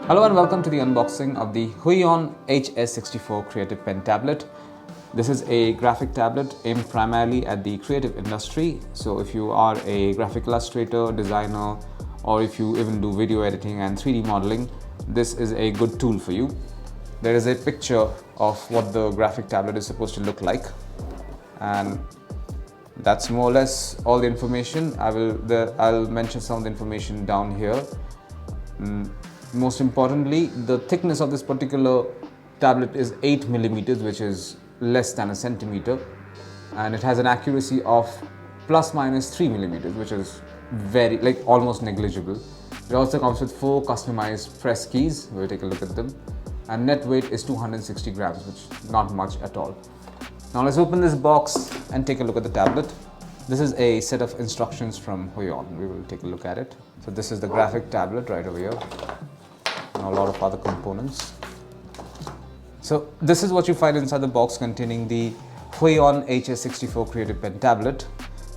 Hello and welcome to the unboxing of the HUION HS64 Creative Pen Tablet. This is a graphic tablet aimed primarily at the creative industry. So if you are a graphic illustrator, designer, or if you even do video editing and 3D modeling, this is a good tool for you. There is a picture of what the graphic tablet is supposed to look like, and that's more or less all the information. I'll mention some of the information down here. Most importantly, the thickness of this particular tablet is 8 millimeters, which is less than a centimeter, and it has an accuracy of plus minus 3 millimeters, which is almost negligible. It also comes with 4 customized press keys. We'll take a look at them, and net weight is 260 grams, which is not much at all. Now let's open this box and take a look at the tablet. This is a set of instructions from HUION. We will take a look at it. So this is the graphic tablet right over here, and a lot of other components. So this is what you find inside the box containing the HUION HS64 Creative Pen Tablet.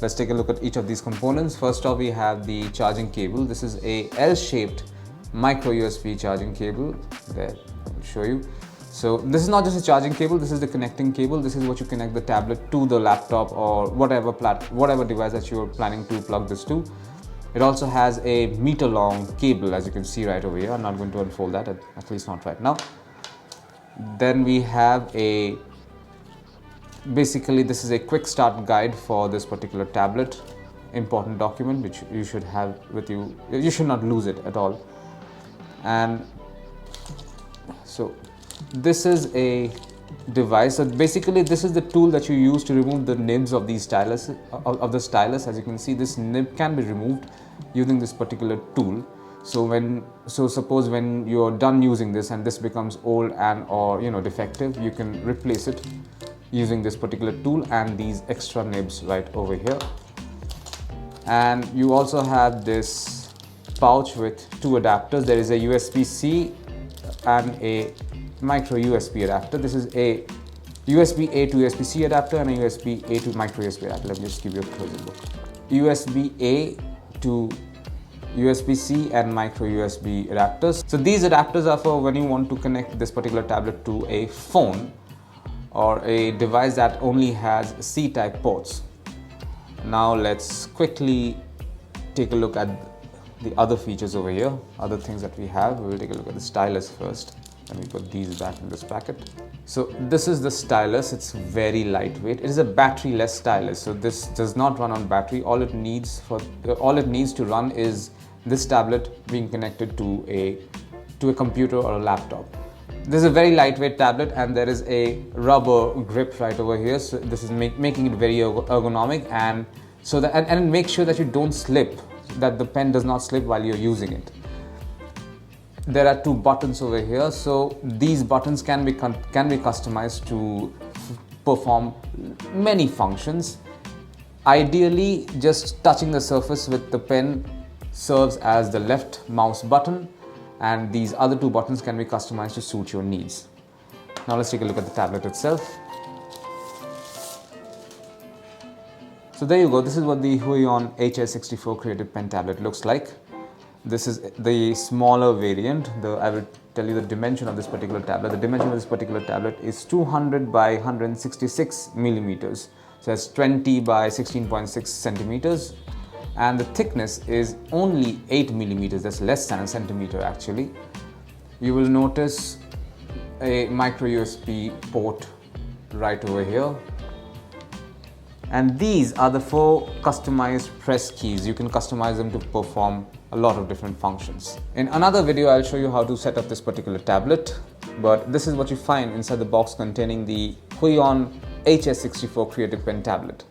Let's take a look at each of these components. First off, we have the charging cable. This is a L-shaped micro USB charging cable. There, I'll show you. So this is not just a charging cable, this is the connecting cable. This is what you connect the tablet to the laptop or whatever device that you're planning to plug this to. It also has a meter-long cable, as you can see right over here. I'm not going to unfold that, at least not right now. Then we have basically this is a quick start guide for this particular tablet. Important document which you should have with you. You should not lose it at all. And so this is a device. So basically this is the tool that you use to remove the nibs of the stylus. As you can see, this nib can be removed using this particular tool. So suppose when you're done using this and this becomes old and or defective, you can replace it using this particular tool and these extra nibs right over here. And you also have this pouch with 2 adapters. There is a USB-C and a micro USB adapter. This is a USB-A to USB-C adapter and a USB-A to micro USB adapter. Let me just give you a closer look. USB-A to USB-C and micro USB adapters. So these adapters are for when you want to connect this particular tablet to a phone or a device that only has C-type ports. Now let's quickly take a look at the other features over here, other things that we have. We will take a look at the stylus first. Let me put these back in this packet. So this is the stylus. It's very lightweight. It is a battery-less stylus. So this does not run on battery. All it needs to run is this tablet being connected to a computer or a laptop. This is a very lightweight tablet, and there is a rubber grip right over here. So this is making it very ergonomic, and make sure that you don't slip, that the pen does not slip while you're using it. There are 2 buttons over here, so these buttons can be customized to perform many functions. Ideally, just touching the surface with the pen serves as the left mouse button, and these other 2 buttons can be customized to suit your needs. Now let's take a look at the tablet itself. So there you go. This is what the HUION HS64 Creative Pen Tablet looks like. This is the smaller variant. I will tell you the dimension of this particular tablet. The dimension of this particular tablet is 200 by 166 millimeters. So that's 20 by 16.6 centimeters. And the thickness is only 8 millimeters. That's less than a centimeter actually. You will notice a micro USB port right over here. And these are the 4 customized press keys. You can customize them to perform a lot of different functions. In another video, I'll show you how to set up this particular tablet, but this is what you find inside the box containing the HUION HS64 Creative Pen Tablet.